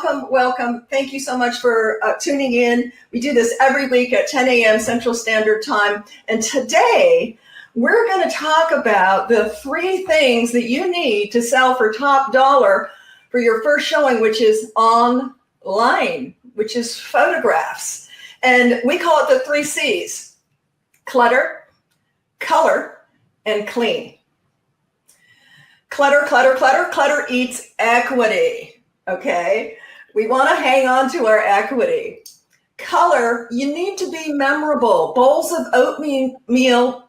welcome, welcome. Thank you so much for tuning in. We do this every week at 10 a.m. Central Standard Time. And today, we're going to talk about the 3 things that you need to sell for top dollar for your first showing, which is online, which is photographs. And we call it the 3 C's: clutter, color, and clean. Clutter, clutter, clutter. Clutter eats equity, okay? We want to hang on to our equity. Color, you need to be memorable. Bowls of oatmeal,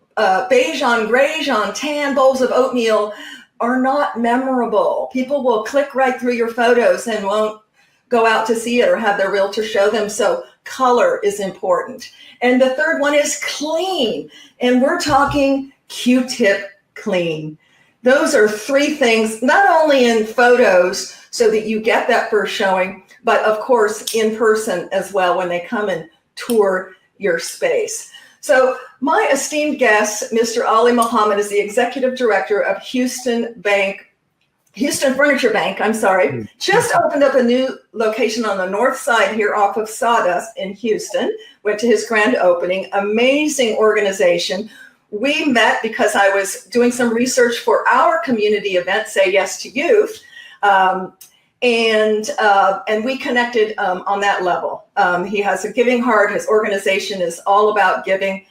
beige on greige on tan bowls of oatmeal are not memorable. People will click right through your photos and won't go out to see it or have their realtor show them. So color is important. And the third one is clean. And we're talking Q-tip clean. Those are 3 things, not only in photos so that you get that first showing, but of course in person as well when they come and tour your space. So my esteemed guest, Mr. Oli Mohammed, is the executive director of Houston Furniture Bank, just opened up a new location on the north side here off of Sawdust in Houston. Went to his grand opening. Amazing organization. We met because I was doing some research for our community event, Say Yes to Youth, and we connected on that level. He has a giving heart. His organization is all about giving.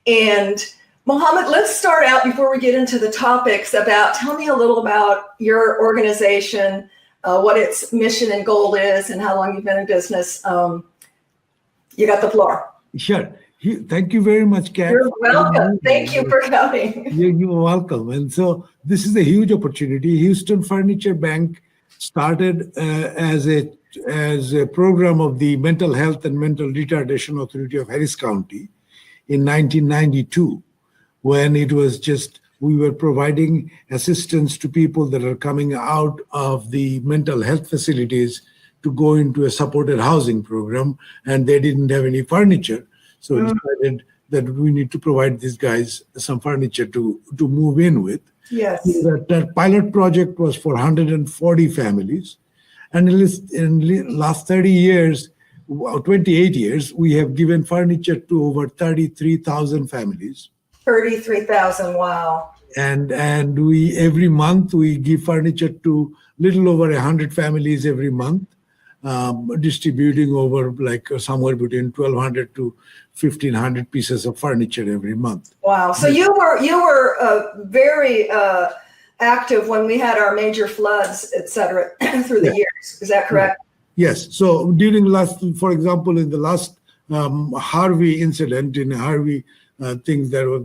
And Mohammed, let's start out before we get into the topics tell me a little about your organization, what its mission and goal is, and how long you've been in business. You got the floor. Sure. Thank you very much, Kat. You're welcome. Thank you for coming. You're welcome. And so this is a huge opportunity. Houston Furniture Bank started as a program of the Mental Health and Mental Retardation Authority of Harris County in 1992, when it was just, we were providing assistance to people that are coming out of the mental health facilities to go into a supported housing program, and they didn't have any furniture. So we decided that we need to provide these guys some furniture to move in with. Yes. That pilot project was for 140 families. And in the last 30 years, 28 years, we have given furniture to over 33,000 families. 33,000, wow. And we every month we give furniture to little over 100 families every month, distributing over somewhere between 1,200 to 1,500 pieces of furniture every month. Wow. So you were very active when we had our major floods, et cetera, through the years. Is that correct? Yes. So during for example, in the last Harvey incident, things that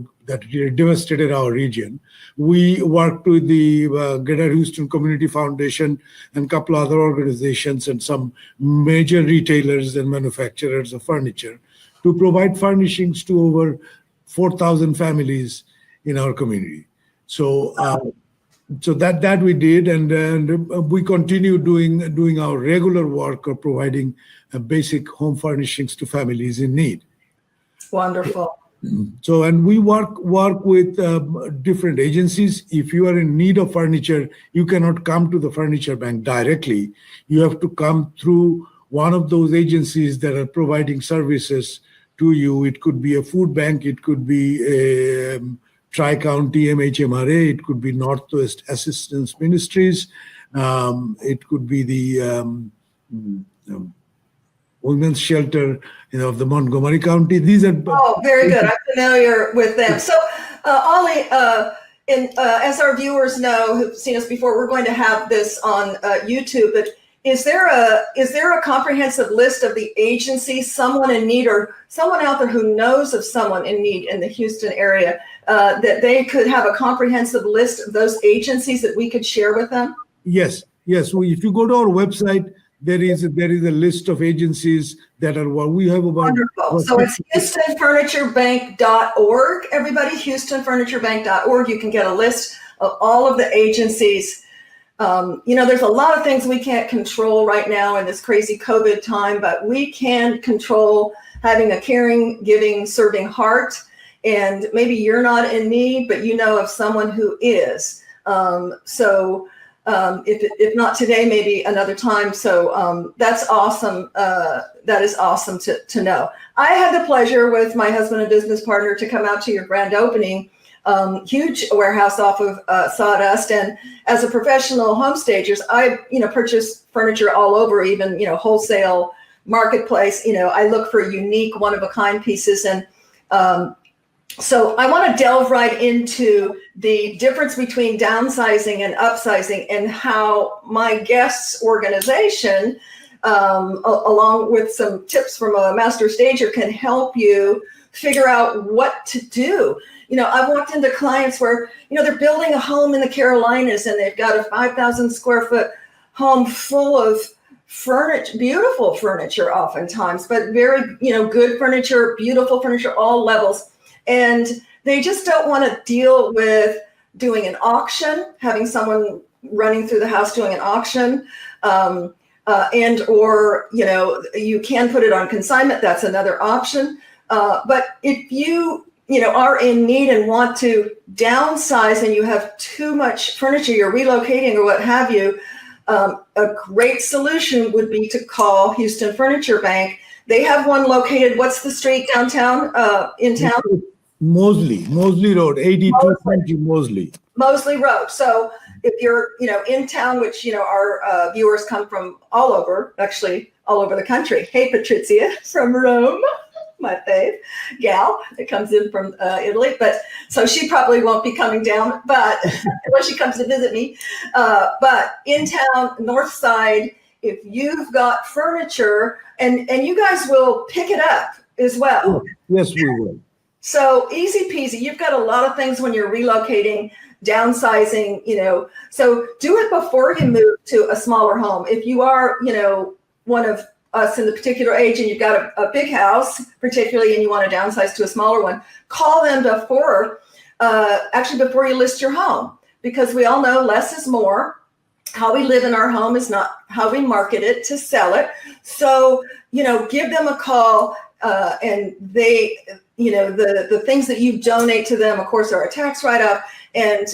really devastated our region, we worked with the Greater Houston Community Foundation and a couple other organizations and some major retailers and manufacturers of furniture to provide furnishings to over 4,000 families in our community. So that we did, and we continue doing our regular work of providing basic home furnishings to families in need. Wonderful. So, and we work with different agencies. If you are in need of furniture, you cannot come to the Furniture Bank directly. You have to come through one of those agencies that are providing services to you. It could be a food bank, it could be a Tri-County MHMRA, it could be Northwest Assistance Ministries, it could be the Women's Shelter of the Montgomery County. These are very good. I'm familiar with them. So, Oli, as our viewers know who've seen us before, we're going to have this on YouTube. But is there a comprehensive list of the agencies, someone in need, or someone out there who knows of someone in need in the Houston area, that they could have a comprehensive list of those agencies that we could share with them? Yes. Well, if you go to our website, there is a list of agencies that are what we have about. Wonderful. So it's HoustonFurnitureBank.org. Everybody, HoustonFurnitureBank.org. You can get a list of all of the agencies. There's a lot of things we can't control right now in this crazy COVID time, but we can control having a caring, giving, serving heart. And maybe you're not in need, but you know of someone who is. So If not today, maybe another time. So that's awesome. That is awesome to know. I had the pleasure with my husband and business partner to come out to your grand opening, huge warehouse off of Sawdust. And as a professional home stagers, I purchase furniture all over, even wholesale marketplace. I look for unique, one-of-a-kind pieces. And so I want to delve right into the difference between downsizing and upsizing, and how my guest's organization, along with some tips from a master stager, can help you figure out what to do. I've walked into clients where, they're building a home in the Carolinas, and they've got a 5,000 square foot home full of furniture, beautiful furniture oftentimes, but very, good furniture, beautiful furniture, all levels. And they just don't want to deal with doing an auction, having someone running through the house doing an auction, and or, you can put it on consignment. That's another option. But if you are in need and want to downsize and you have too much furniture, you're relocating or what have you, a great solution would be to call Houston Furniture Bank. They have one located, what's the street downtown, in town? Mosley Road, 8220 Mosley. Mosley Road. So if you're, in town, which, our viewers come from all over, actually all over the country. Hey, Patrizia from Rome, my fave gal that comes in from Italy. But so she probably won't be coming down, but unless she comes to visit me. But in town, north side, if you've got furniture, and you guys will pick it up as well. Yes, we will. So easy peasy. You've got a lot of things when you're relocating, downsizing, so do it before you move to a smaller home. If you are, one of us in the particular age and you've got a big house, particularly, and you want to downsize to a smaller one, call them before you list your home, because we all know less is more. How we live in our home is not how we market it to sell it. So, give them a call, and they, the things that you donate to them, of course, are a tax write-off, and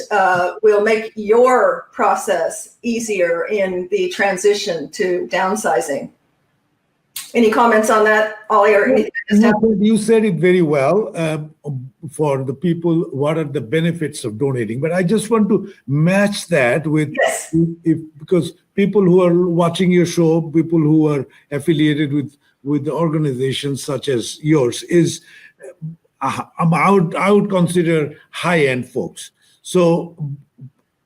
will make your process easier in the transition to downsizing. Any comments on that, Oli, or anything? You said it very well. For the people, what are the benefits of donating? But I just want to match that with, yes, because people who are watching your show, people who are affiliated with organizations such as yours, is I would consider high-end folks. So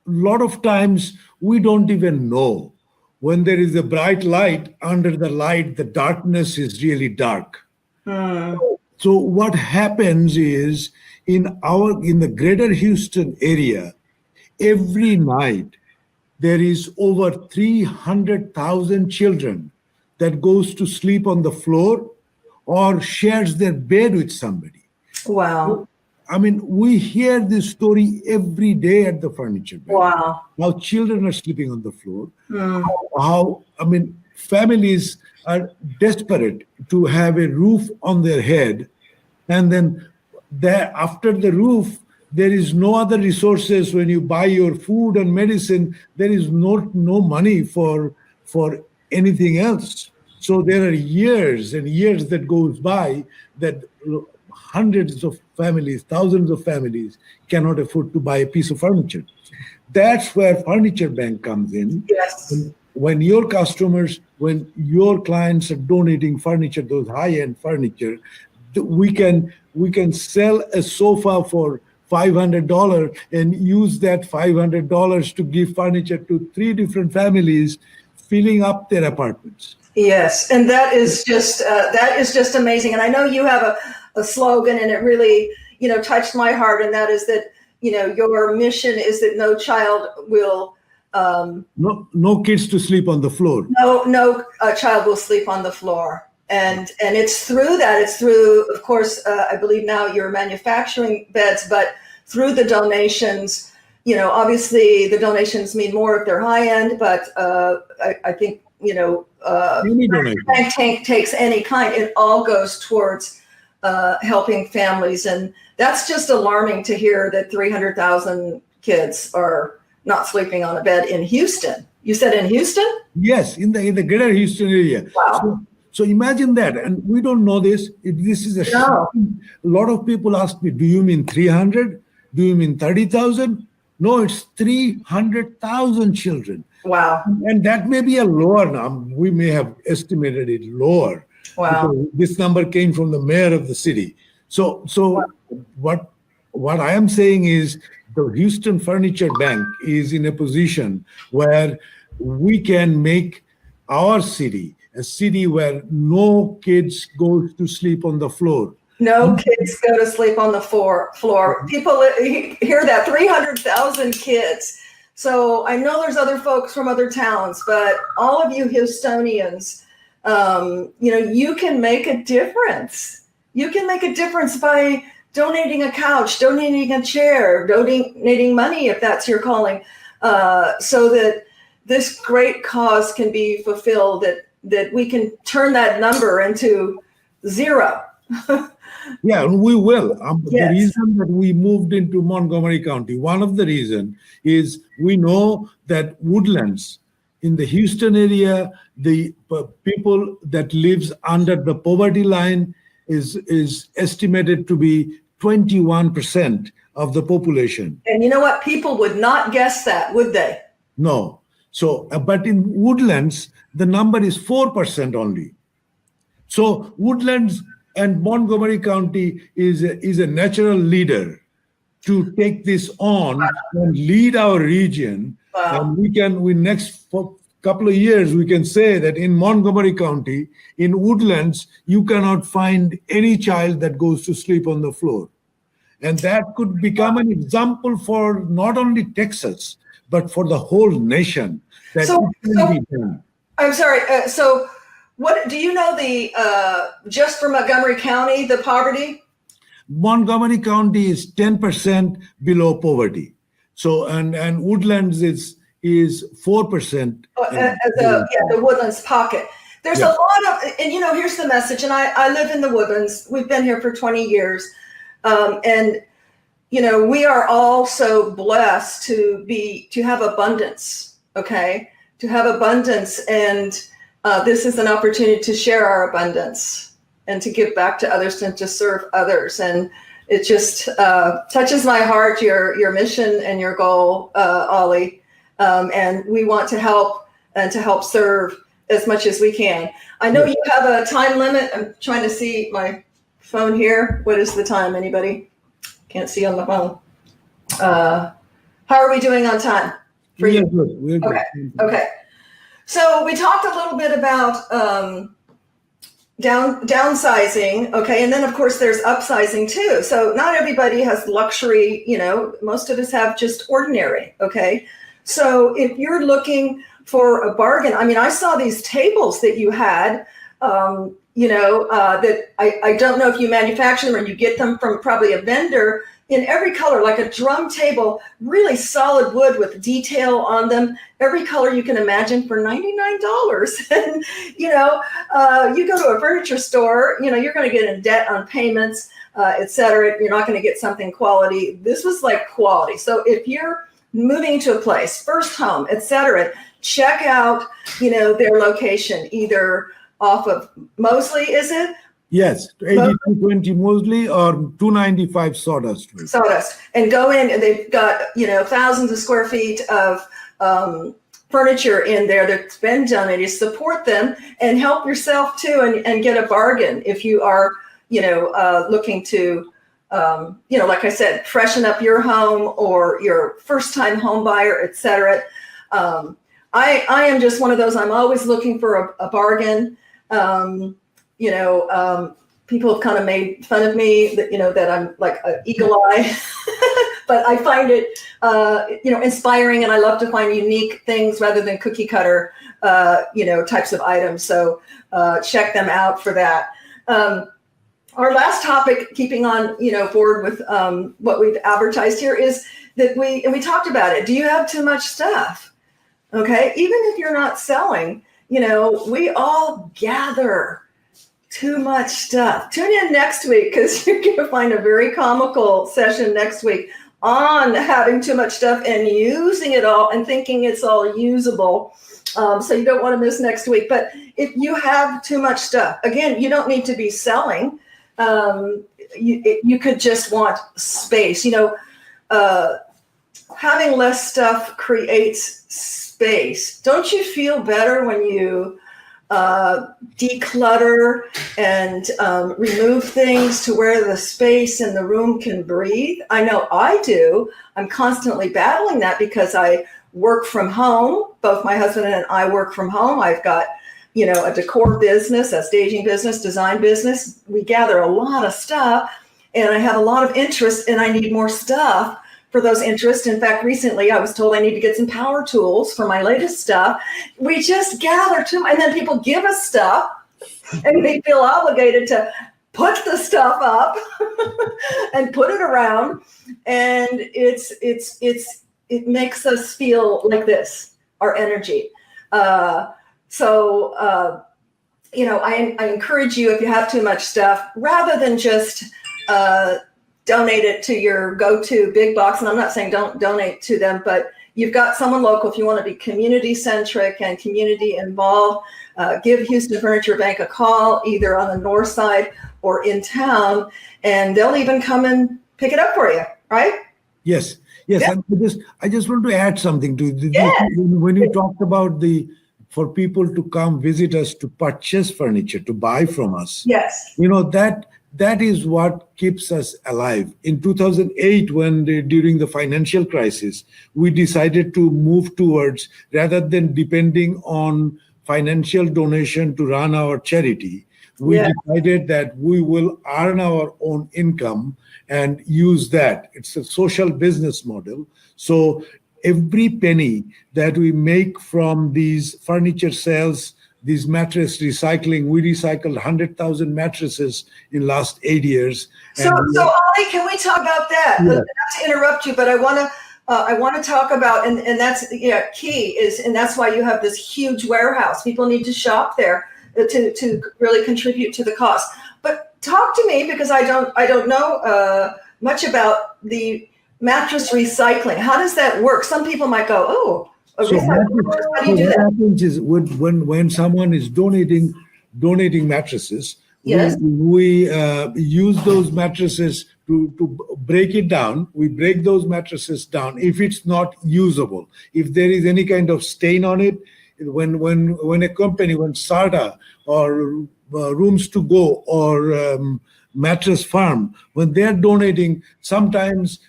a lot of times we don't even know. When there is a bright light, under the light, the darkness is really dark. So what happens is, in the greater Houston area, every night there is over 300,000 children that goes to sleep on the floor or shares their bed with somebody. Wow. I mean, we hear this story every day at the furniture bank. Wow. How children are sleeping on the floor. Families are desperate to have a roof on their head. And then after the roof, there is no other resources. When you buy your food and medicine, there is no money for anything else. So there are years and years that goes by that hundreds of families, thousands of families cannot afford to buy a piece of furniture. That's where Furniture Bank comes in. Yes. When your customers, when your clients are donating furniture, those high-end furniture, we can sell a sofa for $500 and use that $500 to give furniture to 3 different families, filling up their apartments. Yes, and that is just amazing. And I know you have a slogan, and it really, touched my heart, and that is that, your mission is that no child will no kids to sleep on the floor. No child will sleep on the floor. And it's through that. It's through, of course, I believe now you're manufacturing beds, but through the donations, obviously the donations mean more if they're high end, but I think, bank takes any kind, it all goes towards helping families. And that's just alarming to hear that 300,000 kids are not sleeping on a bed in Houston. You said in Houston? Yes, in the greater Houston area. Wow. So imagine that, and we don't know this. This is No. a lot of people ask me, do you mean 300? Do you mean 30,000? No, it's 300,000 children. Wow. And that may be a lower number. We may have estimated it lower. Wow. Because this number came from the mayor of the city. So what I am saying is the Houston Furniture Bank is in a position where we can make our city a city where no kids go to sleep on the floor. No kids go to sleep on the floor. People hear that 300,000 kids. So I know there's other folks from other towns, but all of you Houstonians, you can make a difference. You can make a difference by donating a couch, donating a chair, donating money if that's your calling, so that this great cause can be fulfilled, that we can turn that number into zero. Yeah, we will. Yes. The reason that we moved into Montgomery County, one of the reasons is we know that Woodlands in the Houston area, the people that lives under the poverty line is estimated to be 21% of the population. And you know what? People would not guess that, would they? No. So, but in Woodlands, the number is 4% only. So Woodlands and Montgomery County is a natural leader to take this on and lead our region. Wow. And we next couple of years, we can say that in Montgomery County, in Woodlands, you cannot find any child that goes to sleep on the floor. And that could become an example for not only Texas, but for the whole nation. That it can be done. I'm sorry. So what do you know just for Montgomery County, the poverty? Montgomery County is 10% below poverty. So, and Woodlands is 4%. The Woodlands pocket. There's a lot of, and here's the message. And I live in the Woodlands. We've been here for 20 years. And we are all so blessed to have abundance, okay? To have abundance. And this is an opportunity to share our abundance and to give back to others and to serve others. And it just touches my heart, your mission and your goal, Oli. And we want to help and to help serve as much as we can. I know you have a time limit. I'm trying to see my phone here. What is the time? Anybody? Can't see on the phone. How are we doing on time? For you? We're good. Okay. So we talked a little bit about downsizing, okay, and then of course there's upsizing too. So not everybody has luxury, most of us have just ordinary, okay. So if you're looking for a bargain, I saw these tables that you had, that I don't know if you manufacture them or you get them from probably a vendor in every color, like a drum table, really solid wood with detail on them, every color you can imagine for $99. And, you go to a furniture store, you're going to get in debt on payments, et cetera. You're not going to get something quality. This was like quality. So if you're moving to a place, first home, et cetera, check out, their location, either off of Mosley, is it? Yes, 8220 Mosley or 295 Sawdust. Sawdust. And go in, and they've got, thousands of square feet of furniture in there that's been donated. Support them and help yourself too, and get a bargain if you are, looking to, like I said, freshen up your home or your first-time home buyer, et cetera. I am just one of those. I'm always looking for a bargain. People have kind of made fun of me that I'm like an eagle eye, but I find it, inspiring, and I love to find unique things rather than cookie cutter, types of items. So check them out for that. Our last topic, keeping on, board with what we've advertised here, is that we talked about it. Do you have too much stuff? Okay. Even if you're not selling, we all gather too much stuff. Tune in next week because you're going to find a very comical session next week on having too much stuff and using it all and thinking it's all usable. So you don't want to miss next week. But if you have too much stuff, again, you don't need to be selling. You could just want space. Having less stuff creates space. Don't you feel better when you declutter and remove things to where the space in the room can breathe? I know I do. I'm constantly battling that because I work from home. Both my husband and I work from home. I've got, a decor business, a staging business, design business. We gather a lot of stuff, and I have a lot of interest, and I need more stuff for those interests. In fact, recently I was told I need to get some power tools for my latest stuff. We just gather too much, and then people give us stuff, and we feel obligated to put the stuff up and put it around, and it makes us feel like this, our energy. I encourage you, if you have too much stuff, rather than just donate it to your go-to big box, and I'm not saying don't donate to them, but you've got someone local. If you want to be community-centric and community involved, give Houston Furniture Bank a call, either on the north side or in town, and they'll even come and pick it up for you, right? Yes. Yeah. And I just want to add something to this. Yes. When you talked about for people to come visit us to purchase furniture, to buy from us. Yes. That is what keeps us alive. In 2008, during the financial crisis, we decided to move towards, rather than depending on financial donation to run our charity, we decided that we will earn our own income and use that. It's a social business model. So every penny that we make from these furniture sales, these mattress recycling, we recycled 100,000 mattresses in last 8 years. So Oli, can we talk about that? Yeah. Not to interrupt you, but I want to talk about, and that's key is, and that's why you have this huge warehouse. People need to shop there to really contribute to the cost. But talk to me, because I don't know much about the mattress recycling. How does that work? Some people might go, "Oh, how do you do that?" What happens is when someone is donating mattresses, yes, we use those mattresses to break it down. We break those mattresses down if it's not usable. If there is any kind of stain on it, when a company, when SARTA or Rooms to Go or Mattress Farm, when they're donating, sometimes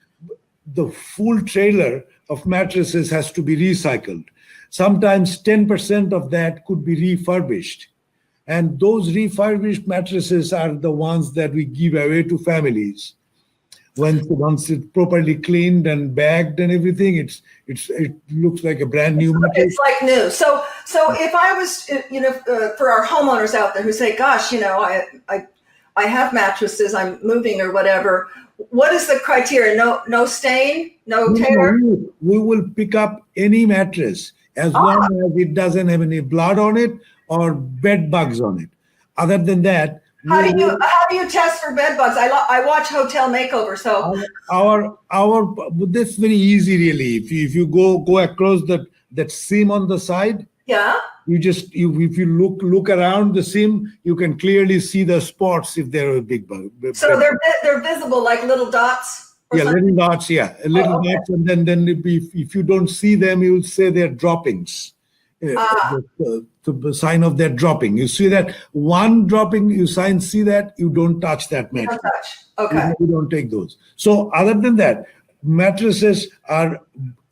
the full trailer of mattresses has to be recycled. Sometimes 10% of that could be refurbished. And those refurbished mattresses are the ones that we give away to families. Once it's properly cleaned and bagged and everything, it looks like a brand new mattress. It's like new. So if I was, for our homeowners out there who say, "Gosh, I have mattresses, I'm moving or whatever," what is the criteria? No stain, no tear? We will pick up any mattress as long as it doesn't have any blood on it or bed bugs on it. Other than that, how do you test for bed bugs? I watch Hotel Makeover, so that's very easy, really. If you go across that seam on the side, if you look around the seam, you can clearly see the spots if there are big bugs. So they're visible like little dots. Little dots. Little dots, and then if you don't see them, you'll say they're droppings. The sign of their dropping. You see that one dropping, you see that, you don't touch that mattress. Don't touch. Okay. You don't take those. So other than that, mattresses are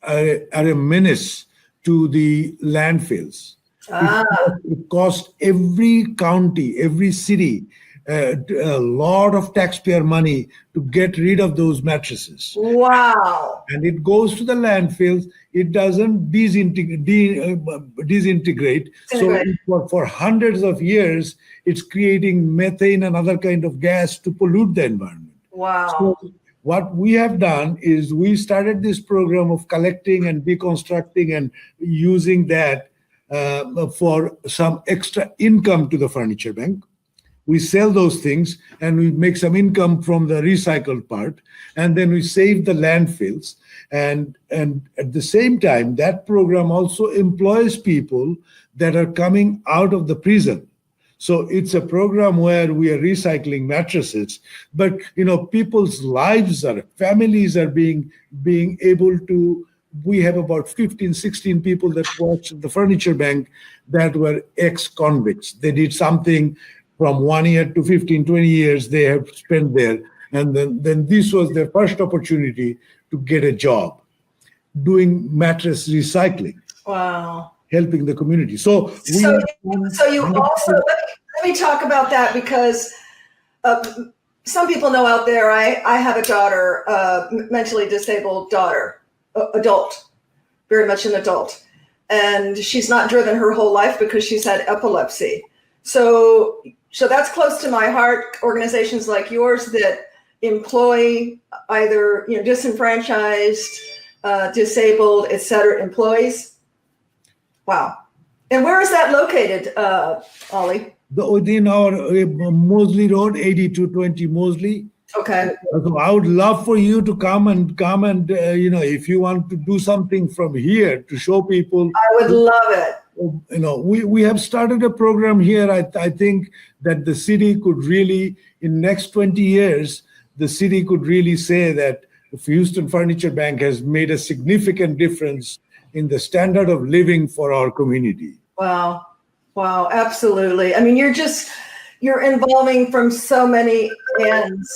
a menace to the landfills. It costs every county, every city, a lot of taxpayer money to get rid of those mattresses. Wow. And it goes to the landfills. It doesn't disintegrate. So for hundreds of years, it's creating methane and other kind of gas to pollute the environment. Wow. So what we have done is we started this program of collecting and deconstructing and using that for some extra income to the Furniture Bank. We sell those things and we make some income from the recycled part, and then we save the landfills. And at the same time, that program also employs people that are coming out of the prison. So it's a program where we are recycling mattresses, but people's lives families are being able to. We have about 15, 16 people that worked at the furniture bank that were ex-convicts. They did something from 1 year to 15, 20 years they have spent there. And then this was their first opportunity to get a job doing mattress recycling. Wow. Helping the community. So you also, let me talk about that, because some people know out there, I have a daughter, mentally disabled daughter, adult, very much an adult. And she's not driven her whole life because she's had epilepsy. So that's close to my heart, organizations like yours that employ either disenfranchised, disabled, et cetera, employees. Wow. And where is that located, Oli? Within our Mosley Road, 8220 Mosley. Okay. So I would love for you to come and if you want to do something from here to show people. I would love it. We have started a program here. I think that the city could really, in next 20 years, the city could really say that Houston Furniture Bank has made a significant difference in the standard of living for our community. Wow, absolutely. I mean, you're involving from so many ends.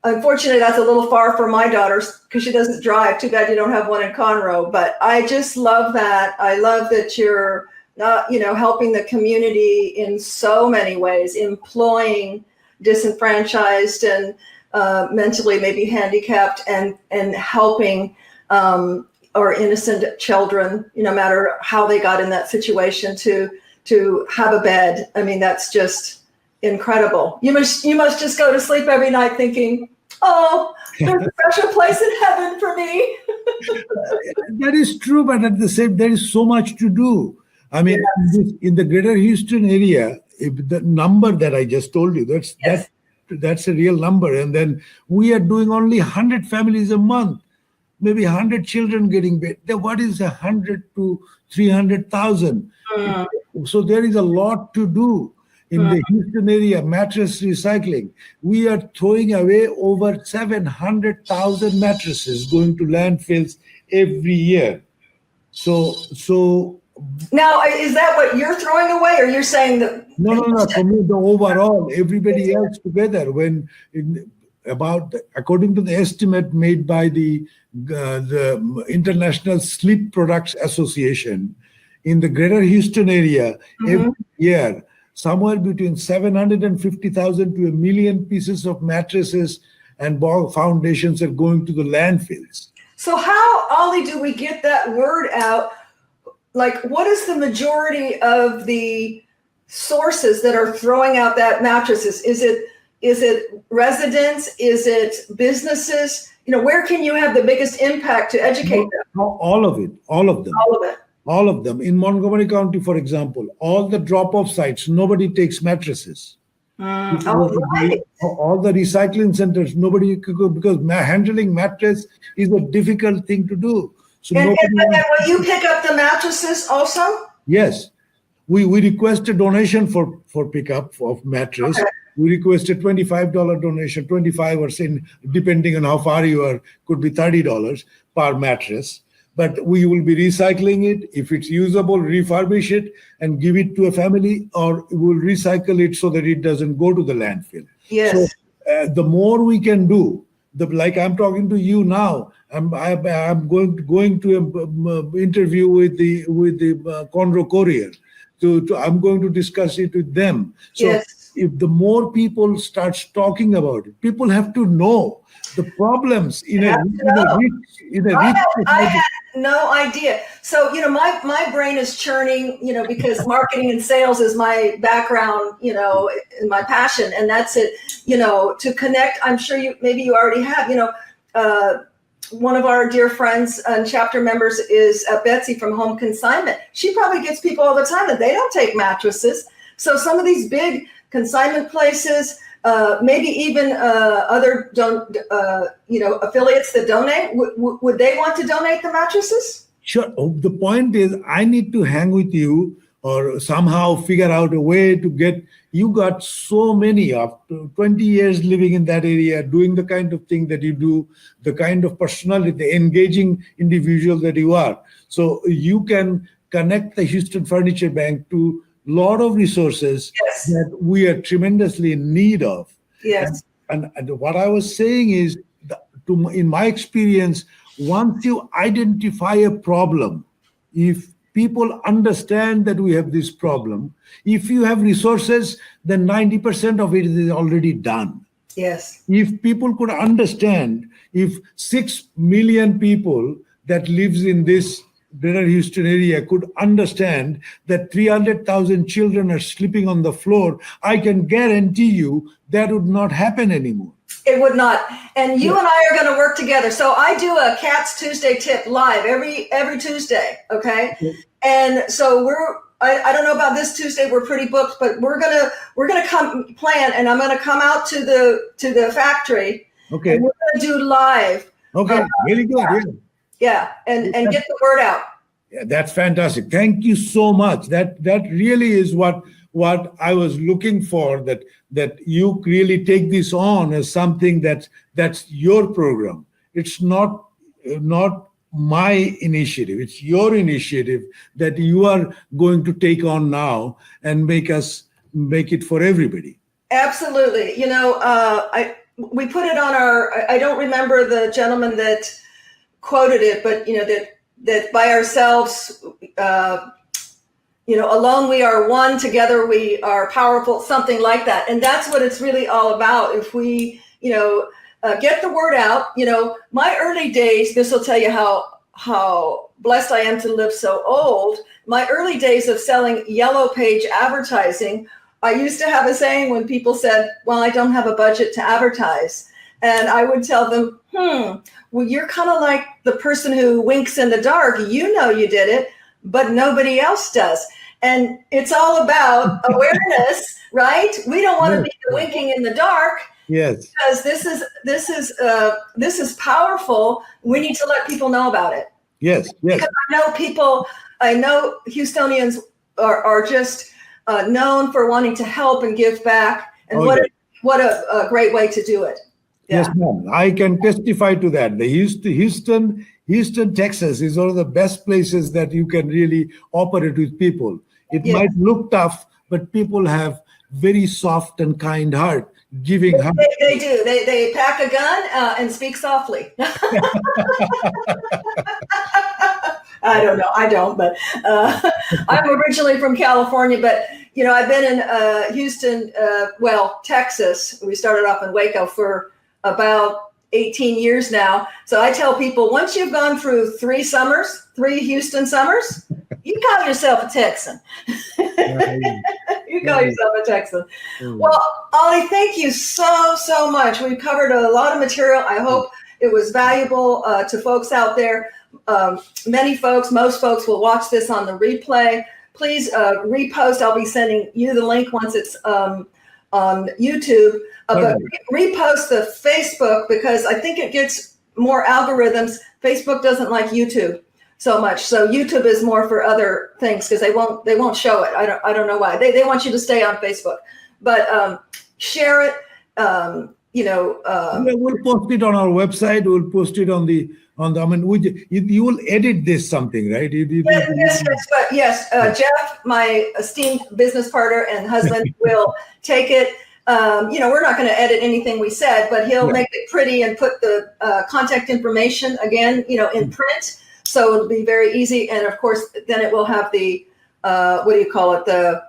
Unfortunately, that's a little far for my daughters because she doesn't drive. Too bad you don't have one in Conroe. But I just love that. I love that you're not, helping the community in so many ways, employing disenfranchised and mentally maybe handicapped, and helping or innocent children, no matter how they got in that situation, to have a bed. I mean, that's just incredible. You must just go to sleep every night thinking, oh, there's a special place in heaven for me. That is true, but at the same, there is so much to do. I mean, yes. In the greater Houston area, if the number that I just told you, that's a real number. And then we are doing only 100 families a month. Maybe 100 children getting bed. What is 100 to 300,000? So there is a lot to do in the Houston area. Mattress recycling. We are throwing away over 700,000 mattresses going to landfills every year. So now, is that what you're throwing away, or you're saying that? No. For me, the overall, everybody else together. According to the estimate made by the International Sleep Products Association, in the greater Houston area, every year, somewhere between 750,000 to 1 million pieces of mattresses and foundations are going to the landfills. So how, Oli, do we get that word out? Like, what is the majority of the sources that are throwing out that mattresses? Is it residents? Is it businesses? Where can you have the biggest impact to educate them? All of them. In Montgomery County, for example, all the drop-off sites, nobody takes mattresses. All the recycling centers, nobody could go, because handling mattress is a difficult thing to do. So and will you pick up the mattresses also? Yes. We request a donation for pickup of mattress. Okay. We request a $25 donation, 25 or depending on how far you are, could be $30 per mattress. But we will be recycling it. If it's usable, refurbish it and give it to a family, or we'll recycle it so that it doesn't go to the landfill. Yes. So the more we can do, like I'm talking to you now, I'm going to an interview with the Conroe Courier. I'm going to discuss it with them. So if the more people start talking about it, people have to know the problems in a rich I had no idea. So, my brain is churning, because marketing and sales is my background, and my passion, and that's it, to connect. I'm sure maybe you already have, one of our dear friends and chapter members is Betsy from Home Consignment. She probably gets people all the time that they don't take mattresses. So some of these big consignment places, maybe even other affiliates that donate. Would they want to donate the mattresses? Sure. Oh, the point is, I need to hang with you or somehow figure out a way to get. You got so many of 20 years living in that area, doing the kind of thing that you do, the kind of personality, the engaging individual that you are. So you can connect the Houston Furniture Bank to a lot of resources Yes. that we are tremendously in need of. Yes. And what I was saying is, in my experience, once you identify a problem, if people understand that we have this problem, if you have resources, then 90% of it is already done. Yes. If people could understand, if 6 million people that lives in this Greater Houston area could understand that 300,000 children are sleeping on the floor, I can guarantee you that would not happen anymore. It would not. And you and I are going to work together. So I do a Cats Tuesday tip live every Tuesday. Okay. And so I don't know about this Tuesday. We're pretty booked, but we're gonna come plan, and I'm gonna come out to the factory. Okay. And we're gonna do live. Okay. Really good. Yeah. And get the word out. Yeah, that's fantastic. Thank you so much. That really is what I was looking for, that you really take this on as something that's your program. It's not my initiative. It's your initiative that you are going to take on now and make it for everybody. Absolutely. We put it on I don't remember the gentleman that quoted it, but that by ourselves, alone we are one, together we are powerful, something like that. And that's what it's really all about. If we, get the word out, my early days, this will tell you how blessed I am to live so old. My early days of selling yellow page advertising, I used to have a saying when people said, well, I don't have a budget to advertise. And I would tell them, well, you're kind of like the person who winks in the dark. You know you did it, but nobody else does. And it's all about awareness, right? We don't want to be the winking in the dark. Yes. Because this is powerful. We need to let people know about it. Yes. Because I know Houstonians are just known for wanting to help and give back. And what a great way to do it. Yeah. Yes, ma'am. I can testify to that. The Houston, Texas is one of the best places that you can really operate with people. It might look tough, but people have very soft and kind heart, giving heart. They do. They pack a gun and speak softly. I don't know. I don't, but I'm originally from California, but I've been in Houston, Texas. We started off in Waco for about 18 years now. So I tell people, once you've gone through 3 Houston summers, you call yourself a Texan. You call yourself a Texan. Well, Oli, thank you so much. We've covered a lot of material. I hope it was valuable to folks out there. Most folks will watch this on the replay. Please repost. I'll be sending you the link once it's on YouTube. But repost the Facebook, because I think it gets more algorithms. Facebook doesn't like YouTube so much. So YouTube is more for other things, because they won't show it. I don't know why. They want you to stay on Facebook. But share it. We'll post it on our website. We'll post it on the. You will edit this something, right? Yes. Jeff, my esteemed business partner and husband, will take it. We're not going to edit anything we said, but he'll make it pretty and put the contact information again, in print. So it'll be very easy. And of course, then it will have the, the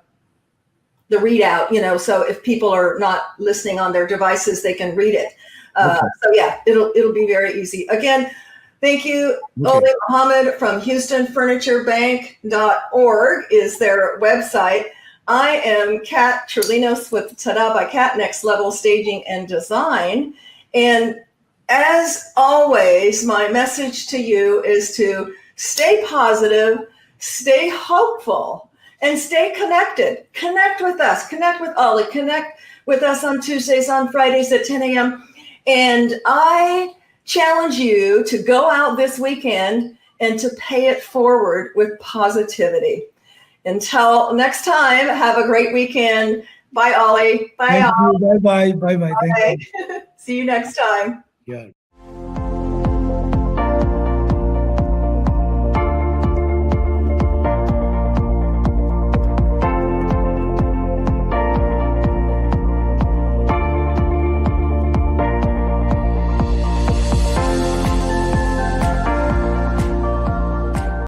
readout, so if people are not listening on their devices, they can read it. It'll be very easy. Again, thank you. Oli Mohammed from HoustonFurnitureBank.org is their website. I am Kat Trelinos with Tada by Kat, Next Level Staging and Design. And as always, my message to you is to stay positive, stay hopeful, and stay connected. Connect with us. Connect with Oli. Connect with us on Tuesdays, on Fridays at 10 a.m. And I challenge you to go out this weekend and to pay it forward with positivity. Until next time, have a great weekend. Bye, Oli. Bye, Thank all. you. Bye bye. Bye bye. Thank you. See you next time. Yeah.